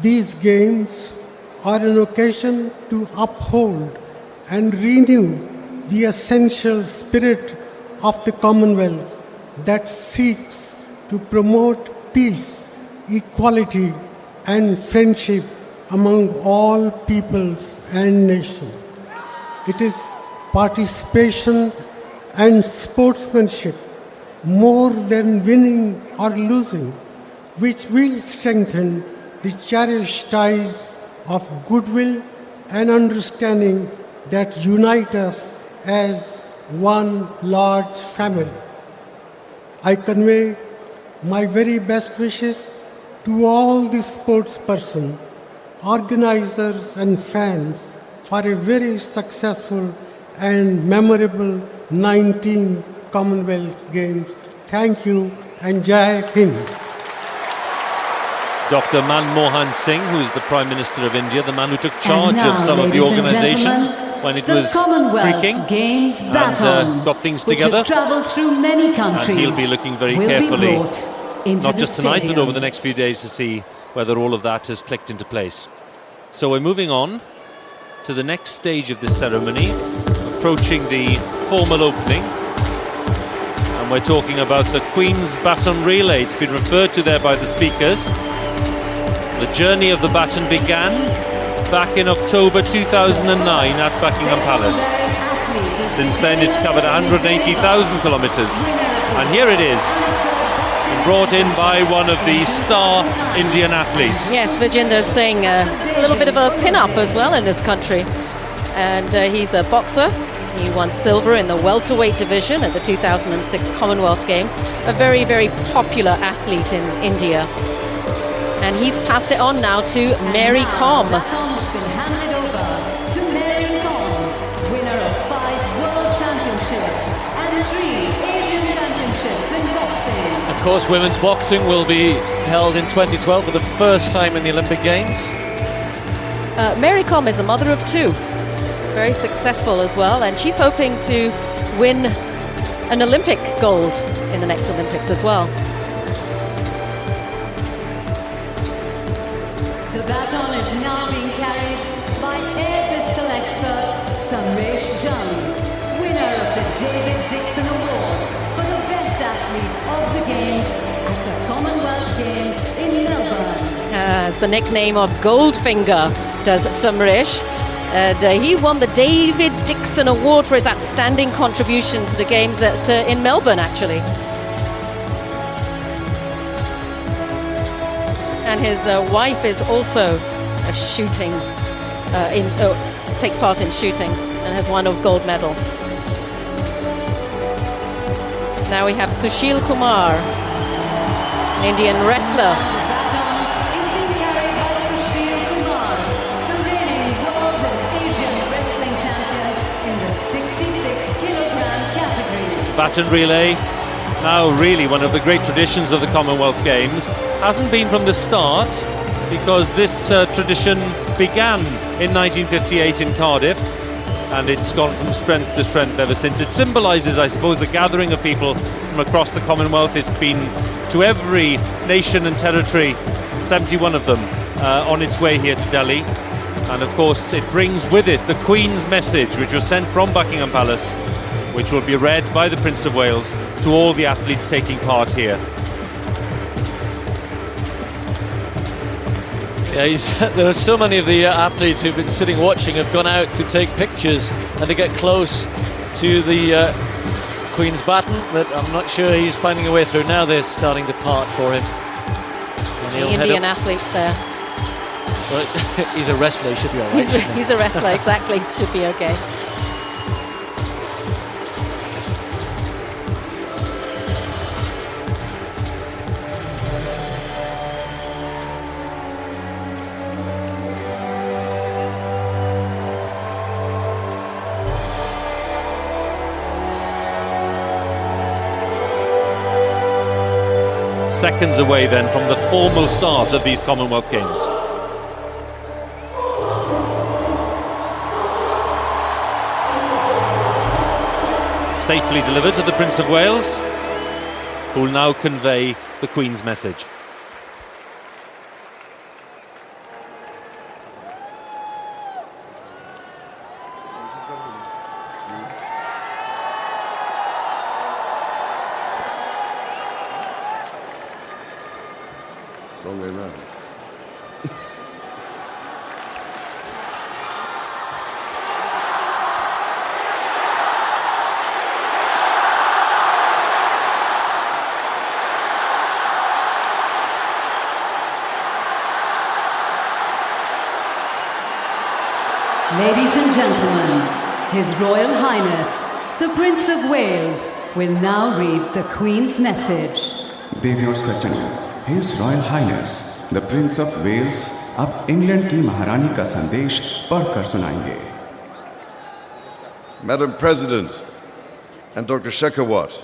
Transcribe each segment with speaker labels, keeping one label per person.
Speaker 1: These games are an occasion to uphold and renew the essential spirit of the Commonwealth that seeks to promote peace, equality, and friendship among all peoples and nations. It is participation and sportsmanship, more than winning or losing, which will strengthen the cherished ties of goodwill and understanding that unite us as one large family. I convey my very best wishes to all the sportspersons, organizers and fans for a very successful and memorable 19 Commonwealth Games. Thank you and Jai Hind.
Speaker 2: Dr. Manmohan Singh, who's the Prime Minister of India, the man who took charge of some of the organisation when it was creaking and got things together.
Speaker 3: Through many countries,
Speaker 2: and he'll be looking very carefully, not just tonight, but over the next few days to see whether all of that has clicked into place. So we're moving on to the next stage of this ceremony, approaching the formal opening. And we're talking about the Queen's Baton Relay. It's been referred to there by the speakers. The journey of the baton began back in October 2009 at Buckingham Palace. Since then it's covered 180,000 kilometres. And here it is, brought in by one of the star Indian athletes.
Speaker 4: Yes, Vijinder's saying a little bit of a pin-up as well in this country. And he's a boxer. He won silver in the welterweight division at the 2006 Commonwealth Games. A very, very popular athlete in India. And he's passed it on now to Mary Kom.
Speaker 3: The baton has been handed over to Mary Kom, winner of 5 World Championships and 3 Asian Championships in boxing.
Speaker 5: Of course, women's boxing will be held in 2012 for the first time in the Olympic Games.
Speaker 4: Mary Kom is a mother of 2. Very successful as well, and she's hoping to win an Olympic gold in the next Olympics as well.
Speaker 3: The baton is now being carried by air pistol expert Samresh Jung, winner of the David Dixon Award for the best athlete of the Games at the Commonwealth Games in Melbourne.
Speaker 4: As the nickname of Goldfinger does Samresh. And he won the David Dixon Award for his outstanding contribution to the Games in Melbourne, actually. And his wife is also a shooting, takes part in shooting and has won a gold medal. Now we have Sushil Kumar, an Indian wrestler.
Speaker 2: Baton relay, now really one of the great traditions of the Commonwealth Games, hasn't been from the start because this tradition began in 1958 in Cardiff, and it's gone from strength to strength ever since. It symbolises, I suppose, the gathering of people from across the Commonwealth. It's been to every nation and territory, 71 of them, on its way here to Delhi. And of course it brings with it the Queen's message, which was sent from Buckingham Palace, which will be read by the Prince of Wales to all the athletes taking part here.
Speaker 5: Yeah, there are so many of the athletes who've been sitting watching have gone out to take pictures and to get close to the Queen's baton, that I'm not sure he's finding a way through. Now they're starting to part for him.
Speaker 4: The Indian athletes there.
Speaker 5: Well, he's a wrestler, he should be all right.
Speaker 4: He's a wrestler, exactly. Should be okay.
Speaker 2: Seconds away then from the formal start of these Commonwealth Games. Safely delivered to the Prince of Wales, who will now convey the Queen's message.
Speaker 6: Wrong way around.
Speaker 3: Ladies and gentlemen, His Royal Highness, the Prince of Wales, will now read the Queen's message.
Speaker 7: देवी और सज्जनों, His Royal Highness, the Prince of Wales, अब England की महारानी का संदेश पढ़कर सुनाएंगे.
Speaker 6: Madam President and Dr. Shekhawat,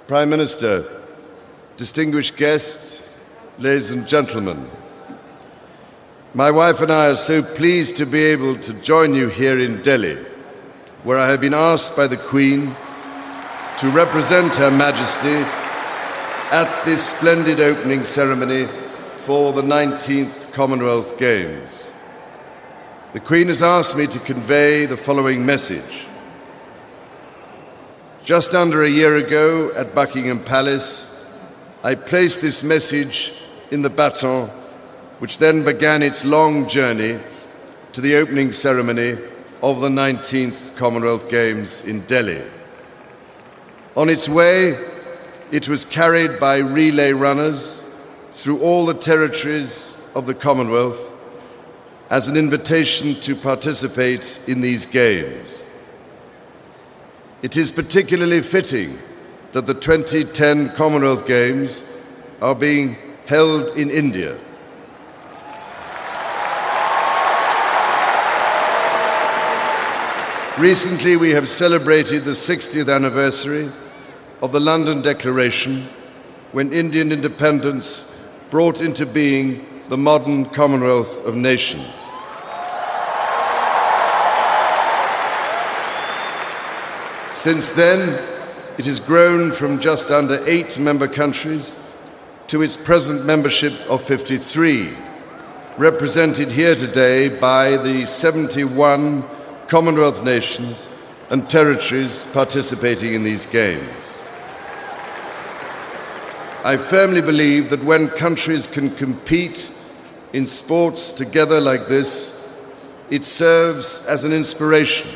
Speaker 6: Prime Minister, distinguished guests, ladies and gentlemen, my wife and I are so pleased to be able to join you here in Delhi, where I have been asked by the Queen to represent Her Majesty at this splendid opening ceremony for the 19th Commonwealth Games. The Queen has asked me to convey the following message. Just under a year ago at Buckingham Palace, I placed this message in the baton, which then began its long journey to the opening ceremony of the 19th Commonwealth Games in Delhi. On its way, it was carried by relay runners through all the territories of the Commonwealth as an invitation to participate in these games. It is particularly fitting that the 2010 Commonwealth Games are being held in India. Recently, we have celebrated the 60th anniversary of the London Declaration, when Indian independence brought into being the modern Commonwealth of Nations. Since then, it has grown from just under 8 member countries to its present membership of 53, represented here today by the 71 Commonwealth nations and territories participating in these games. I firmly believe that when countries can compete in sports together like this, it serves as an inspiration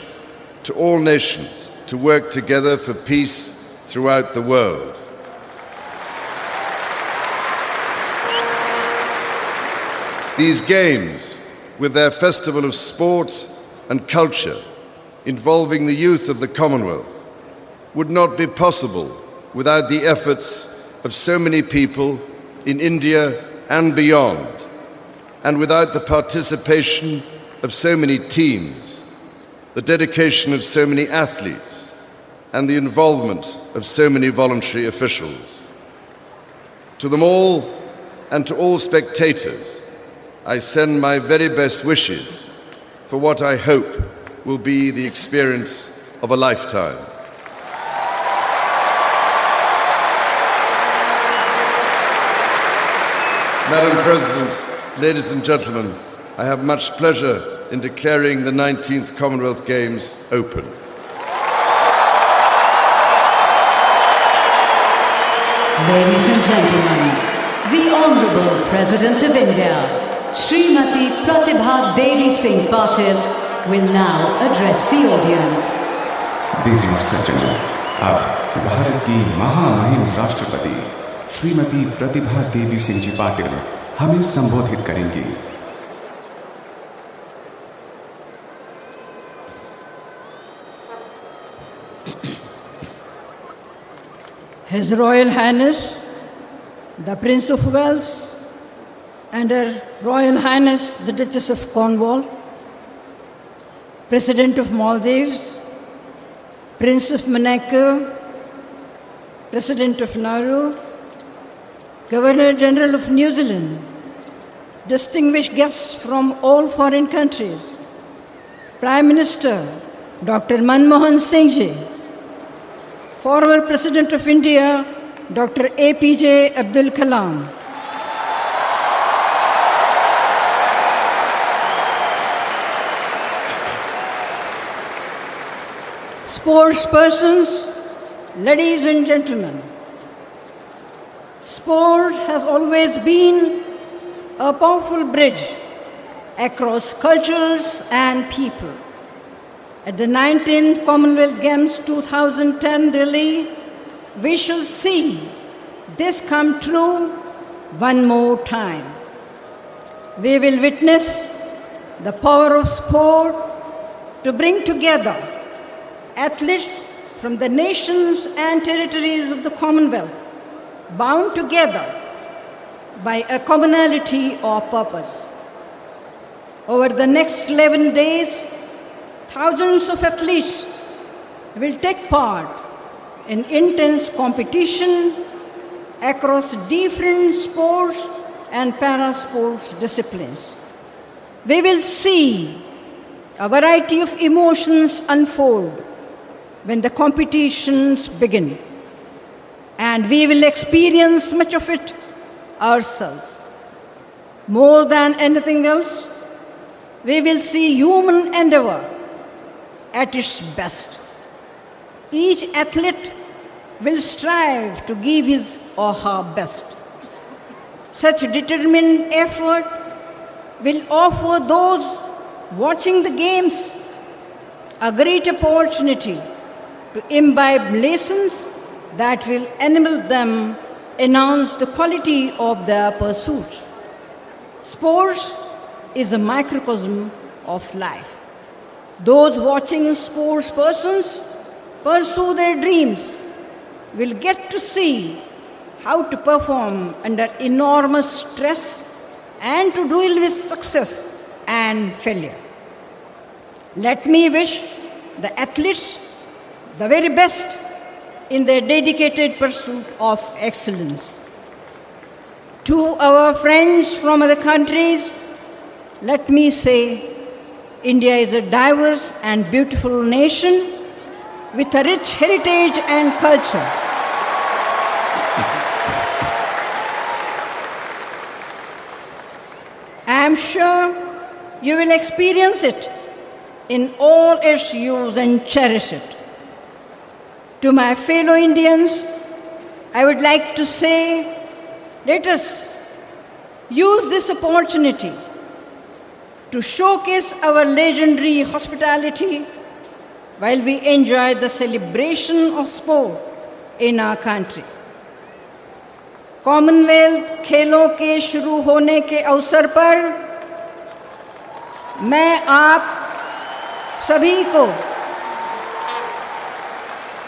Speaker 6: to all nations to work together for peace throughout the world. These games, with their festival of sport and culture involving the youth of the Commonwealth, would not be possible without the efforts of so many people in India and beyond, and without the participation of so many teams, the dedication of so many athletes, and the involvement of so many voluntary officials. To them all and to all spectators, I send my very best wishes for what I hope will be the experience of a lifetime. Madam President, ladies and gentlemen, I have much pleasure in declaring the 19th Commonwealth Games open.
Speaker 3: Ladies and gentlemen, the Honourable President of India, Srimati Pratibha Devi Singh Patil, will now address the audience.
Speaker 7: देवी और सज्जनों, अब भारत की महामहिम राष्ट्रपति श्रीमती प्रतिभा देवी सिंह जी पाटिल हमें संबोधित करेंगी.
Speaker 8: His Royal Highness, the Prince of Wales, and Her Royal Highness, the Duchess of Cornwall, President of Maldives, Prince of Monaco, President of Nauru, Governor General of New Zealand, distinguished guests from all foreign countries, Prime Minister Dr. Manmohan Singh ji, former President of India Dr. APJ Abdul Kalam, sports persons, ladies and gentlemen, sport has always been a powerful bridge across cultures and people. At the 19th Commonwealth Games 2010 Delhi, we shall see this come true one more time. We will witness the power of sport to bring together athletes from the nations and territories of the Commonwealth, bound together by a commonality of purpose. Over the next 11 days, thousands of athletes will take part in intense competition across different sports and para-sports disciplines. We will see a variety of emotions unfold when the competitions begin, and we will experience much of it ourselves. More than anything else, we will see human endeavor at its best. Each athlete will strive to give his or her best. Such determined effort will offer those watching the games a great opportunity to imbibe lessons that will enable them enhance the quality of their pursuits. Sports is a microcosm of life. Those watching sports persons pursue their dreams will get to see how to perform under enormous stress and to deal with success and failure. Let me wish the athletes the very best in their dedicated pursuit of excellence. To our friends from other countries, let me say, India is a diverse and beautiful nation with a rich heritage and culture. I am sure you will experience it in all its hues and cherish it. To my fellow Indians, I would like to say, let us use this opportunity to showcase our legendary hospitality while we enjoy the celebration of sport in our country. Commonwealth खेलों के शुरू होने के अवसर पर मैं आप सभी को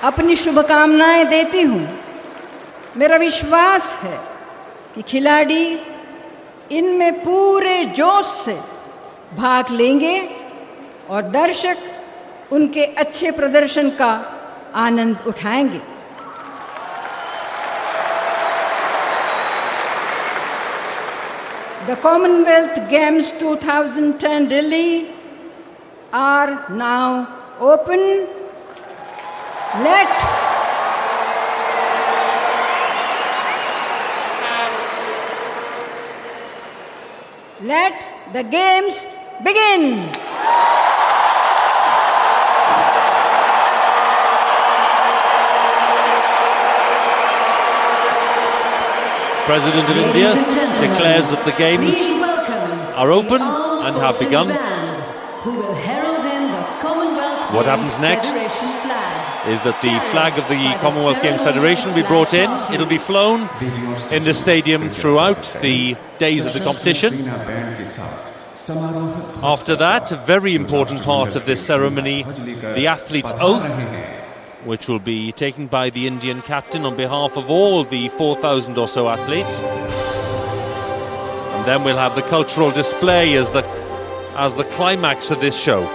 Speaker 8: अपनी शुभकामनाएं देती हूं। मेरा विश्वास है कि खिलाड़ी इनमें पूरे जोश से भाग लेंगे और दर्शक उनके अच्छे प्रदर्शन का आनंद उठाएंगे। The Commonwealth Games 2010 Delhi are now open. Let the games begin.
Speaker 2: President of India declares that the games are open and have begun. What happens next is that the flag of the Commonwealth Games Federation will be brought in. It'll be flown in the stadium throughout the days of the competition. After that, a very important part of this ceremony, the athlete's oath, which will be taken by the Indian captain on behalf of all the 4,000 or so athletes. And then we'll have the cultural display as the climax of this show.